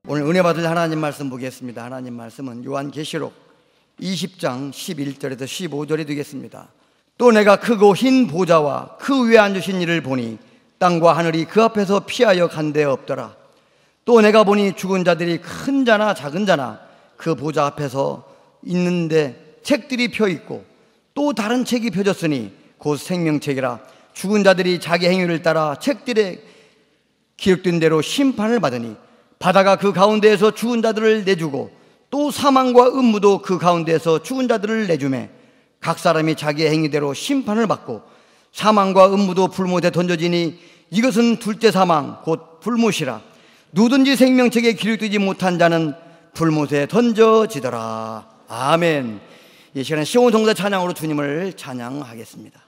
오늘 은혜 받을 하나님 말씀 보겠습니다. 하나님 말씀은 요한계시록 20장 11절에서 15절이 되겠습니다. 또 내가 크고 흰 보좌와 그 위에 앉으신 이를 보니 땅과 하늘이 그 앞에서 피하여 간 데 없더라. 또 내가 보니 죽은 자들이 큰 자나 작은 자나 그 보좌 앞에서 있는데 책들이 펴 있고 또 다른 책이 펴졌으니 곧 생명책이라. 죽은 자들이 자기 행위를 따라 책들에 기록된 대로 심판을 받으니 바다가 그 가운데에서 죽은 자들을 내주고 또 사망과 음부도 그 가운데에서 죽은 자들을 내주매 각 사람이 자기의 행위대로 심판을 받고 사망과 음부도 불못에 던져지니 이것은 둘째 사망 곧 불못이라. 누구든지 생명책에 기록되지 못한 자는 불못에 던져지더라. 아멘. 이 시간에 시온 성사 찬양으로 주님을 찬양하겠습니다.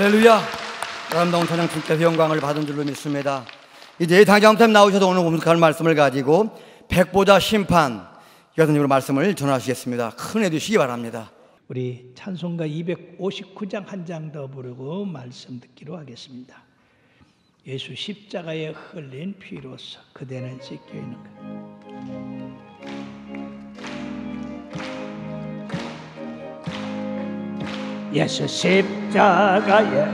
할렐루야. 아름다운 찬양 주께 영광을 받은 줄로 믿습니다. 이제 당장부터 나오셔서 오늘 공독할 말씀을 가지고 백보자 심판 여러분으로 말씀을 전하시겠습니다. 큰 애 되시기 바랍니다. 우리 찬송가 259장 한 장 더 부르고 말씀 듣기로 하겠습니다. 예수 십자가에 흘린 피로서 그대는 씻겨 있는 것. 예수 십자가에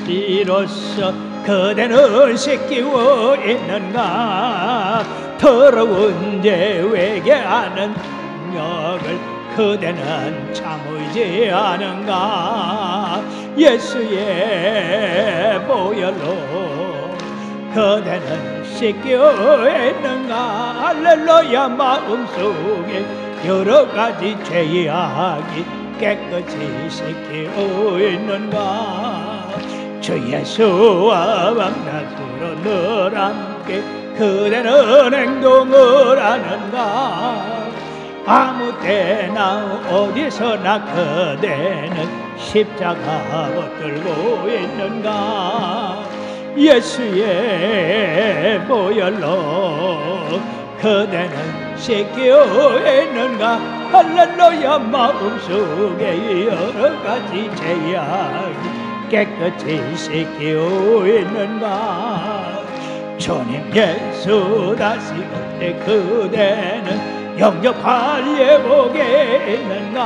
피로서 그대는 씻기고 있는가. 더러운 죄 회개하는 능력을 그대는 참으지 않은가. 예수의 보혈로 그대는 씻겨 있는가. 할렐루야. 마음속에 여러 가지 죄악이 깨끗이 씻기고 있는가. 주 예수와 밤낮으로 늘 함께 그대는 행동을 하는가. 아무 때나 어디서나 그대는 십자가 붙들고 있는가. 예수의 보혈로 그대는 씻겨 있는가. 할렐루야. 마음속에 여러 가지 죄악이 깨끗이 씻기고 있는가. 주님 예수 다시 올 때 그대는 영접할 예복에 있는가.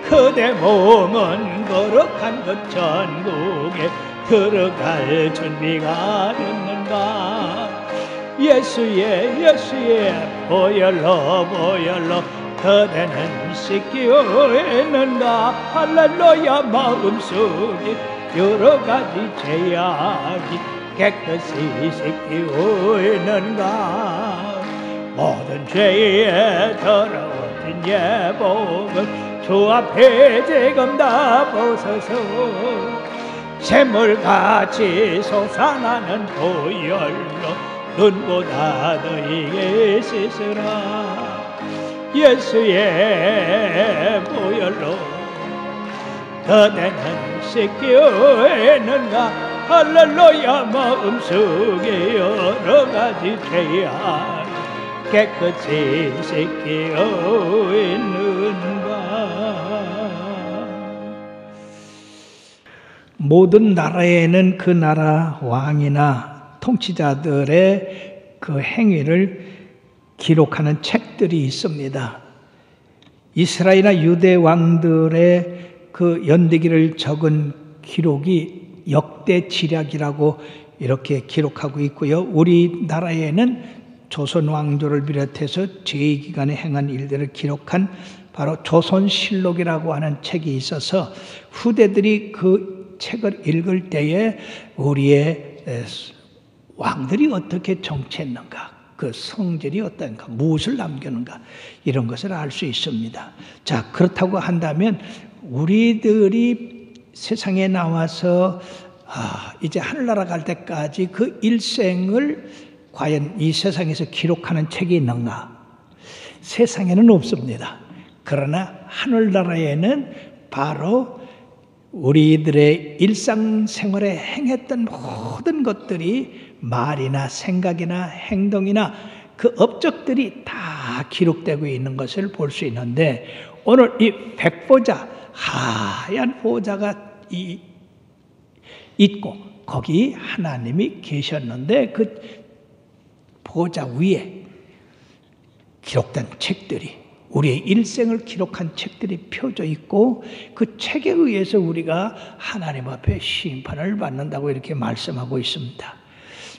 그대 몸은 거룩한 그 천국에 들어갈 준비가 됐는가. 예수의 보혈로 그대는 씻기고 있는가. 할렐루야. 마음속에 여러 가지 죄악이 깨끗이 씻기고 있는가. 모든 죄에 더러워진 예복을 주 앞에 지금 다 벗어서 샘물같이 솟아나는 보혈로 눈보다 너희에게 씻으라. 예수의 보혈로 그대는 씻겨 있는가. 할렐루야. 마음속에 여러 가지 죄악 깨끗이 씻겨 있는가. 모든 나라에는 그 나라 왕이나 통치자들의 그 행위를 기록하는 책들이 있습니다. 이스라엘이나 유대 왕들의 그 연대기를 적은 기록이 역대지략이라고 이렇게 기록하고 있고요. 우리나라에는 조선 왕조를 비롯해서 제2기간에 행한 일들을 기록한 바로 조선실록이라고 하는 책이 있어서 후대들이 그 책을 읽을 때에 우리의 왕들이 어떻게 정치했는가, 그 성질이 어떤가, 무엇을 남겼는가, 이런 것을 알 수 있습니다. 자, 그렇다고 한다면 우리들이 세상에 나와서 이제 하늘나라 갈 때까지 그 일생을 과연 이 세상에서 기록하는 책이 있는가? 세상에는 없습니다. 그러나 하늘나라에는 바로 우리들의 일상생활에 행했던 모든 것들이 말이나 생각이나 행동이나 그 업적들이 다 기록되고 있는 것을 볼 수 있는데, 오늘 이 백보자, 하얀 보자가 있고 거기 하나님이 계셨는데 그 보자 위에 기록된 책들이, 우리의 일생을 기록한 책들이 펴져 있고 그 책에 의해서 우리가 하나님 앞에 심판을 받는다고 이렇게 말씀하고 있습니다.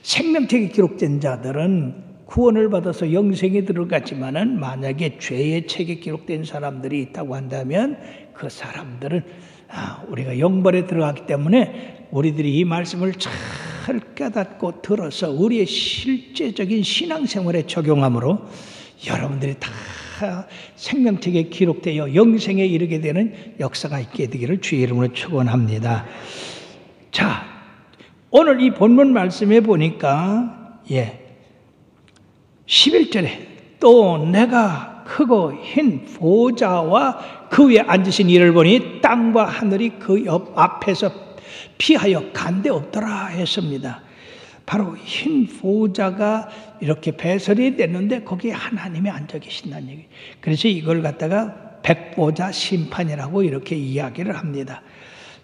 생명책에 기록된 자들은 구원을 받아서 영생에 들어갔지만은 만약에 죄의 책에 기록된 사람들이 있다고 한다면 그 사람들은 우리가 영벌에 들어가기 때문에 우리들이 이 말씀을 잘 깨닫고 들어서 우리의 실제적인 신앙생활에 적용함으로 여러분들이 다 생명책에 기록되어 영생에 이르게 되는 역사가 있게 되기를 주의 이름으로 축원합니다. 자, 오늘 이 본문 말씀에 보니까 11절에 또 내가 크고 흰 보좌와 그 위에 앉으신 이를 보니 땅과 하늘이 그 옆 앞에서 피하여 간데 없더라 했습니다. 바로 흰 보좌가 이렇게 배설이 됐는데 거기에 하나님이 앉아 계신다는 얘기예요. 그래서 이걸 갖다가 백보자 심판이라고 이렇게 이야기를 합니다.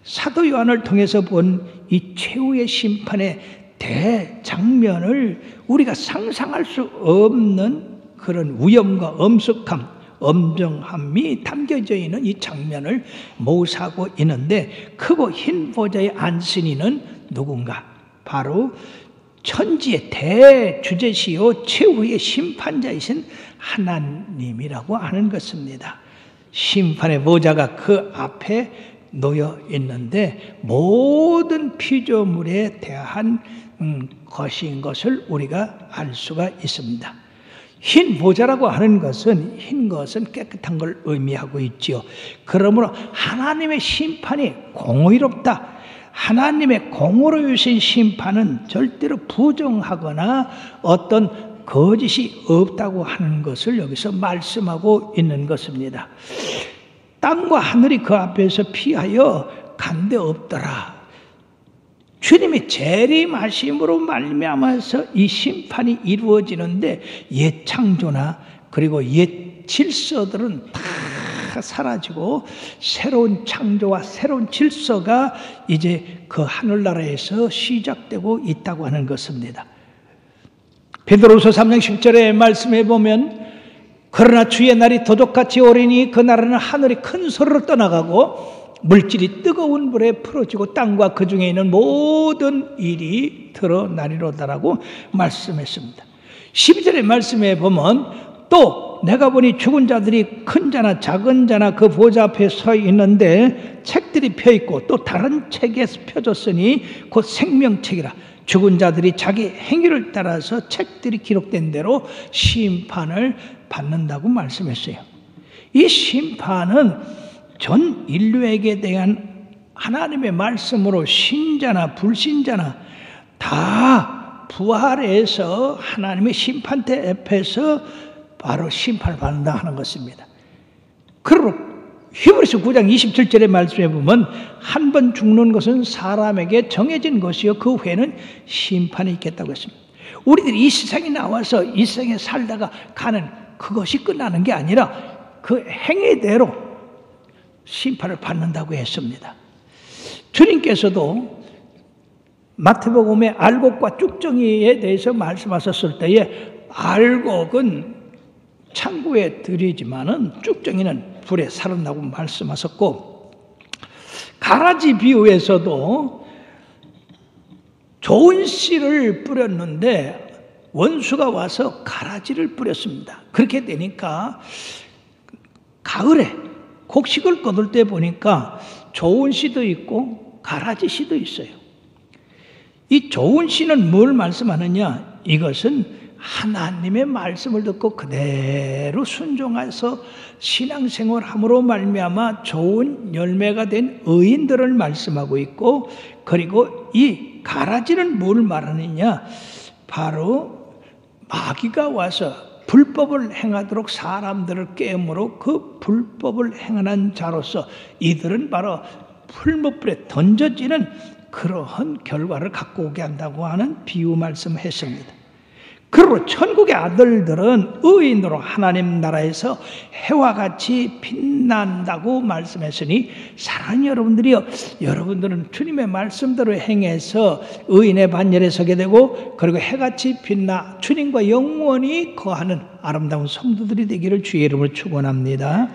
사도 요한을 통해서 본 이 최후의 심판의 대장면을 우리가 상상할 수 없는 그런 위엄과 엄숙함, 엄정함이 담겨져 있는 이 장면을 모사하고 있는데, 크고 흰 보좌에 앉으신 이는 누군가? 바로 천지의 대주제시요 최후의 심판자이신 하나님이라고 하는 것입니다. 심판의 보좌가 그 앞에 놓여 있는데 모든 피조물에 대한 것인 것을 우리가 알 수가 있습니다. 흰 보좌라고 하는 것은, 흰 것은 깨끗한 걸 의미하고 있지요. 그러므로 하나님의 심판이 공의롭다, 하나님의 공의로우신 심판은 절대로 부정하거나 어떤 거짓이 없다고 하는 것을 여기서 말씀하고 있는 것입니다. 땅과 하늘이 그 앞에서 피하여 간데 없더라. 주님의 재림하심으로 말미암아서 이 심판이 이루어지는데 옛 창조나 그리고 옛 질서들은 다 사라지고 새로운 창조와 새로운 질서가 이제 그 하늘나라에서 시작되고 있다고 하는 것입니다. 베드로후서 3장 10절의 말씀에 보면 그러나 주의 날이 도적같이 오리니 그 날에는 하늘이 큰 소리로 떠나가고 물질이 뜨거운 불에 풀어지고 땅과 그 중에 있는 모든 일이 드러나리로다라고 말씀했습니다. 12절의 말씀에 보면 또 내가 보니 죽은 자들이 큰 자나 작은 자나 그 보좌 앞에 서 있는데 책들이 펴있고 또 다른 책에 펴졌으니 곧 생명책이라. 죽은 자들이 자기 행위를 따라서 책들이 기록된 대로 심판을 받는다고 말씀했어요. 이 심판은 전 인류에게 대한 하나님의 말씀으로 신자나 불신자나 다 부활해서 하나님의 심판대 앞에서 바로 심판을 받는다 하는 것입니다. 그리고 히브리서 9장 27절의 말씀에 보면 한 번 죽는 것은 사람에게 정해진 것이요 그 후에는 심판이 있겠다고 했습니다. 우리들이 이 세상에 나와서 이 세상에 살다가 가는 그것이 끝나는 게 아니라 그 행위대로 심판을 받는다고 했습니다. 주님께서도 마태복음의 알곡과 쭉정이에 대해서 말씀하셨을 때에 알곡은 창고에 들이지만은 쭉정이는 불에 살았다고 말씀하셨고, 가라지 비유에서도 좋은 씨를 뿌렸는데 원수가 와서 가라지를 뿌렸습니다. 그렇게 되니까 가을에 곡식을 거둘 때 보니까 좋은 씨도 있고 가라지 씨도 있어요. 이 좋은 씨는 뭘 말씀하느냐? 이것은 하나님의 말씀을 듣고 그대로 순종해서 신앙생활함으로 말미암아 좋은 열매가 된 의인들을 말씀하고 있고, 그리고 이 가라지는 뭘 말하느냐? 바로 마귀가 와서 불법을 행하도록 사람들을 깨므로 그 불법을 행하는 자로서 이들은 바로 풀무불에 던져지는 그러한 결과를 갖고 오게 한다고 하는 비유 말씀했습니다. 그리고 천국의 아들들은 의인으로 하나님 나라에서 해와 같이 빛난다고 말씀했으니, 사랑하는 여러분들이요, 여러분들은 주님의 말씀대로 행해서 의인의 반열에 서게 되고, 그리고 해같이 빛나 주님과 영원히 거하는 아름다운 성도들이 되기를 주의 이름으로 축원합니다.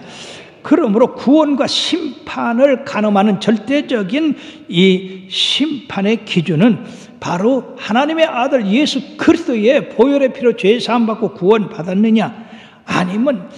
그러므로 구원과 심판을 가늠하는 절대적인 이 심판의 기준은 바로 하나님의 아들 예수 그리스도의 보혈의 피로 죄 사함 받고 구원 받았느냐, 아니면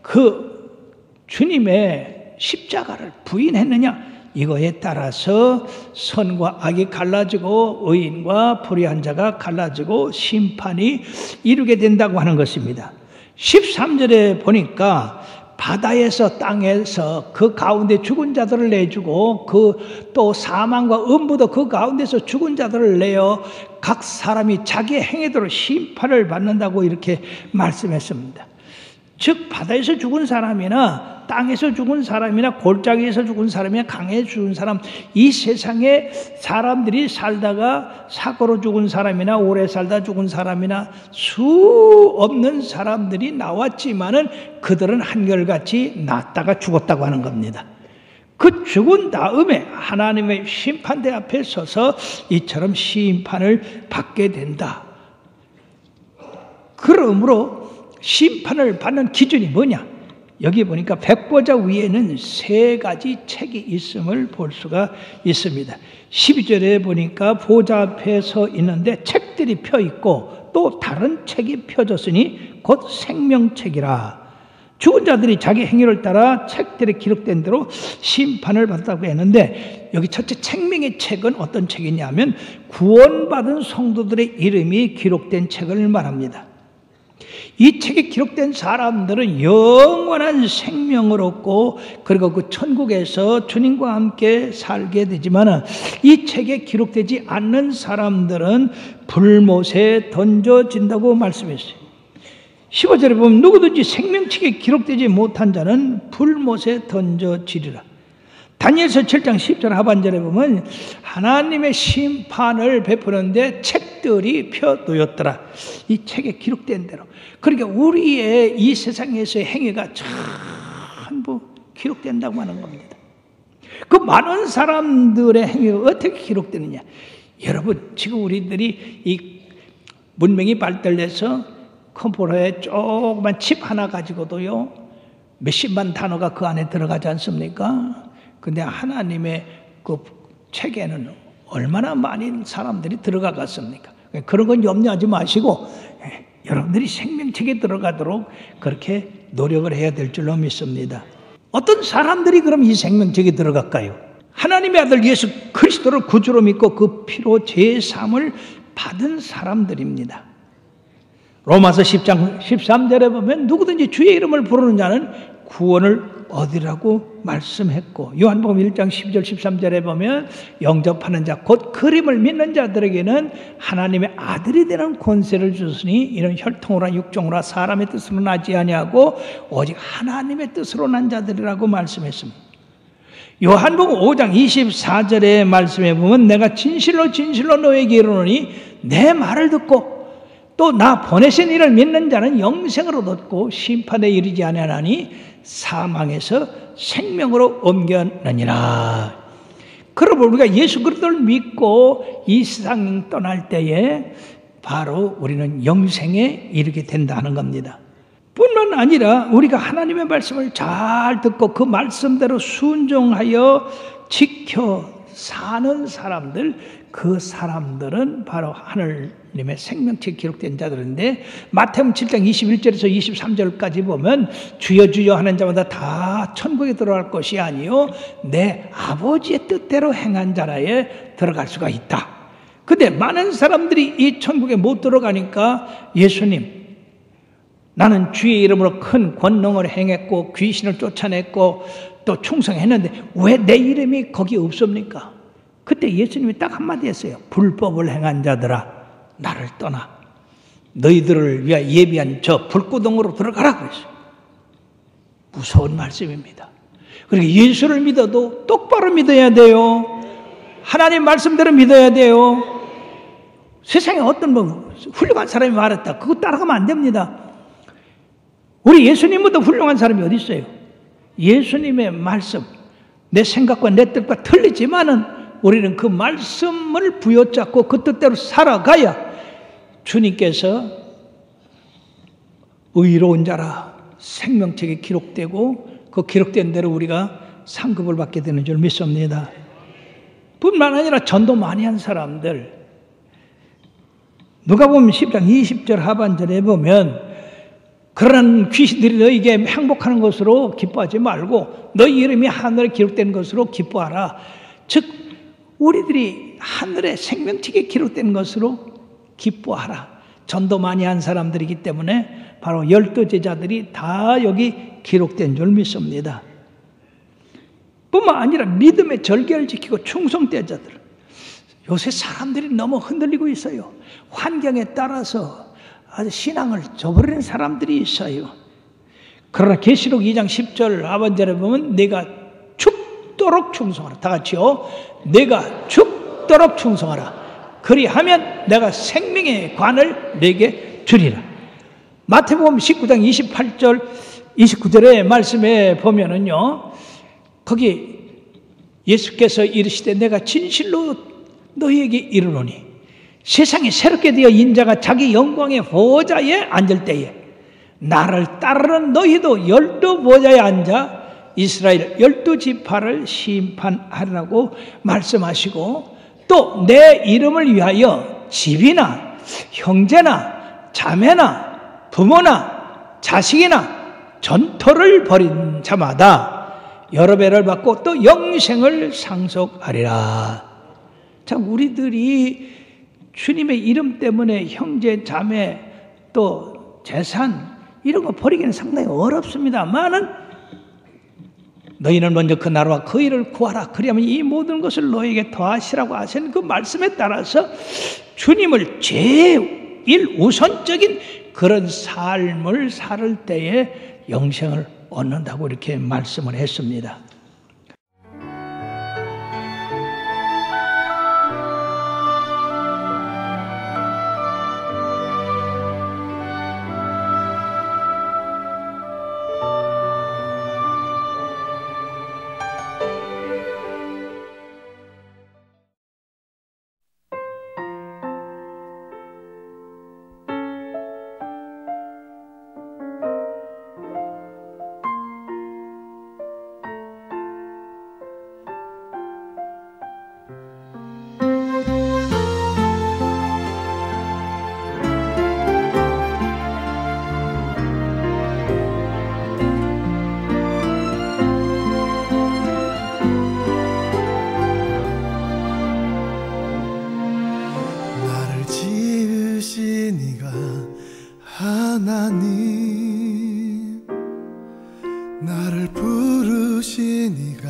그 주님의 십자가를 부인했느냐, 이거에 따라서 선과 악이 갈라지고 의인과 불의한 자가 갈라지고 심판이 이루게 된다고 하는 것입니다. 13절에 보니까 바다에서 땅에서 그 가운데 죽은 자들을 내주고 그 또 사망과 음부도 그 가운데서 죽은 자들을 내어 각 사람이 자기의 행위대로 심판을 받는다고 이렇게 말씀했습니다. 즉 바다에서 죽은 사람이나 땅에서 죽은 사람이나 골짜기에서 죽은 사람이나 강에서 죽은 사람, 이 세상에 사람들이 살다가 사고로 죽은 사람이나 오래 살다 죽은 사람이나 수 없는 사람들이 나왔지만은 그들은 한결같이 낫다가 죽었다고 하는 겁니다. 그 죽은 다음에 하나님의 심판대 앞에 서서 이처럼 심판을 받게 된다. 그러므로 심판을 받는 기준이 뭐냐? 여기 보니까 백보자 위에는 3가지 책이 있음을 볼 수가 있습니다. 12절에 보니까 보좌 앞에 서 있는데 책들이 펴 있고 또 다른 책이 펴졌으니 곧 생명책이라. 죽은 자들이 자기 행위를 따라 책들에 기록된 대로 심판을 받았다고 했는데, 여기 첫째 생명의 책은 어떤 책이냐면 구원받은 성도들의 이름이 기록된 책을 말합니다. 이 책에 기록된 사람들은 영원한 생명을 얻고 그리고 그 천국에서 주님과 함께 살게 되지만, 이 책에 기록되지 않는 사람들은 불못에 던져진다고 말씀했어요. 15절에 보면 누구든지 생명책에 기록되지 못한 자는 불못에 던져지리라. 다니엘서 7장 10절 하반절에 보면 하나님의 심판을 베푸는데 책들이 펴놓였더라. 이 책에 기록된 대로. 그러니까 우리의 이 세상에서의 행위가 전부 기록된다고 하는 겁니다. 그 많은 사람들의 행위가 어떻게 기록되느냐? 여러분, 지금 우리들이 이 문명이 발달해서 컴퓨터에 조그만 칩 하나 가지고도요 몇십만 단어가 그 안에 들어가지 않습니까? 근데 하나님의 그 책에는 얼마나 많은 사람들이 들어가겠습니까? 그런 건 염려하지 마시고 여러분들이 생명책에 들어가도록 그렇게 노력을 해야 될 줄로 믿습니다. 어떤 사람들이 그럼 이 생명책에 들어갈까요? 하나님의 아들 예수 그리스도를 구주로 믿고 그 피로 제사함을 받은 사람들입니다. 로마서 10장 13절에 보면 누구든지 주의 이름을 부르는 자는 구원을 얻으라고 말씀했고, 요한복음 1장 12절 13절에 보면 영접하는 자 곧 그림을 믿는 자들에게는 하나님의 아들이 되는 권세를 주시니 이는 혈통으로나 육종으로나 사람의 뜻으로 나지 아니하고 오직 하나님의 뜻으로 난 자들이라고 말씀했습니다. 요한복음 5장 24절의 말씀에 보면 내가 진실로 진실로 너에게 이르노니 내 말을 듣고 또 나 보내신 이를 믿는 자는 영생을 얻었고 심판에 이르지 아니하나니 사망에서 생명으로 옮겨느니라. 그러므로 우리가 예수 그리스도를 믿고 이 세상 떠날 때에 바로 우리는 영생에 이르게 된다는 겁니다. 뿐만 아니라 우리가 하나님의 말씀을 잘 듣고 그 말씀대로 순종하여 지켜 사는 사람들, 그 사람들은 바로 하나님의 생명책에 기록된 자들인데, 마태복음 7장 21절에서 23절까지 보면 주여 주여 하는 자마다 다 천국에 들어갈 것이 아니요 내 아버지의 뜻대로 행한 자라에 들어갈 수가 있다. 근데 많은 사람들이 이 천국에 못 들어가니까 예수님, 나는 주의 이름으로 큰 권능을 행했고 귀신을 쫓아냈고 또 충성했는데 왜 내 이름이 거기 없습니까? 그때 예수님이 딱 한마디 했어요. 불법을 행한 자들아 나를 떠나 너희들을 위하여 예비한 저 불구덩으로 들어가라 그랬어요. 무서운 말씀입니다. 그러니까 예수를 믿어도 똑바로 믿어야 돼요. 하나님 말씀대로 믿어야 돼요. 세상에 어떤 훌륭한 사람이 말했다, 그거 따라가면 안 됩니다. 우리 예수님보다 훌륭한 사람이 어디 있어요? 예수님의 말씀, 내 생각과 내 뜻과 틀리지만은 우리는 그 말씀을 부여잡고 그 뜻대로 살아가야 주님께서 의로운 자라 생명책에 기록되고 그 기록된 대로 우리가 상급을 받게 되는 줄 믿습니다. 뿐만 아니라 전도 많이 한 사람들, 누가복음 10장 20절 하반절에 보면 그러한 귀신들이 너희에게 행복하는 것으로 기뻐하지 말고 너희 이름이 하늘에 기록된 것으로 기뻐하라. 즉 우리들이 하늘의 생명책에 기록된 것으로 기뻐하라. 전도 많이 한 사람들이기 때문에 바로 12 제자들이 다 여기 기록된 줄 믿습니다. 뿐만 아니라 믿음의 절개를 지키고 충성된 자들. 요새 사람들이 너무 흔들리고 있어요. 환경에 따라서 아주 신앙을 저버리는 사람들이 있어요. 그러나 계시록 2장 10절 하반절에 보면 내가 죽도록 충성하라. 다 같이요. 내가 죽도록 충성하라. 그리하면 내가 생명의 관을 내게 주리라. 마태복음 19장 28절 29절의 말씀에 보면은요, 거기 예수께서 이르시되 내가 진실로 너희에게 이르노니 세상에 새롭게 되어 인자가 자기 영광의 보좌에 앉을 때에 나를 따르는 너희도 12보좌에 앉아 이스라엘 12지파를 심판하리라고 말씀하시고, 또 내 이름을 위하여 집이나 형제나 자매나 부모나 자식이나 전토를 벌인 자마다 여러 배를 받고 또 영생을 상속하리라. 자, 우리들이 주님의 이름 때문에 형제, 자매, 또 재산 이런 거 버리기는 상당히 어렵습니다만은 너희는 먼저 그 나라와 그 일을 구하라. 그리하면 이 모든 것을 너희에게 더하시라고 하신 그 말씀에 따라서 주님을 제일 우선적인 그런 삶을 살 때에 영생을 얻는다고 이렇게 말씀을 했습니다. 하나님 나를 부르시니가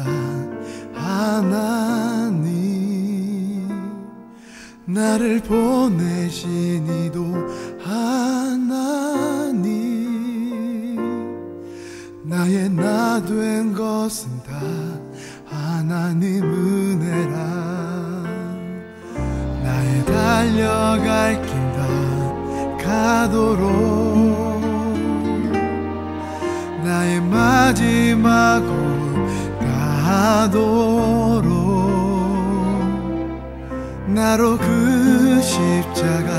하나님 나를 보내시니도 하나님 나의 나 된 것은 다 하나님 은혜라 나의 달려갈 길 다 가도록 나의 마지막 곳 가도록 나로 그 십자가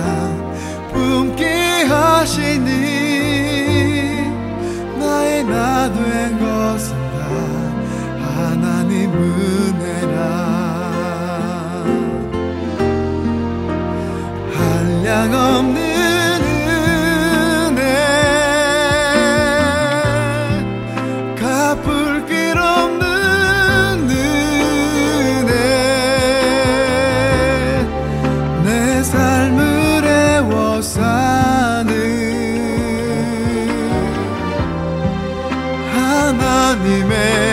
품게 하시니 나의 나 된 것은 다 하나님 은혜라 한량없는 하나님의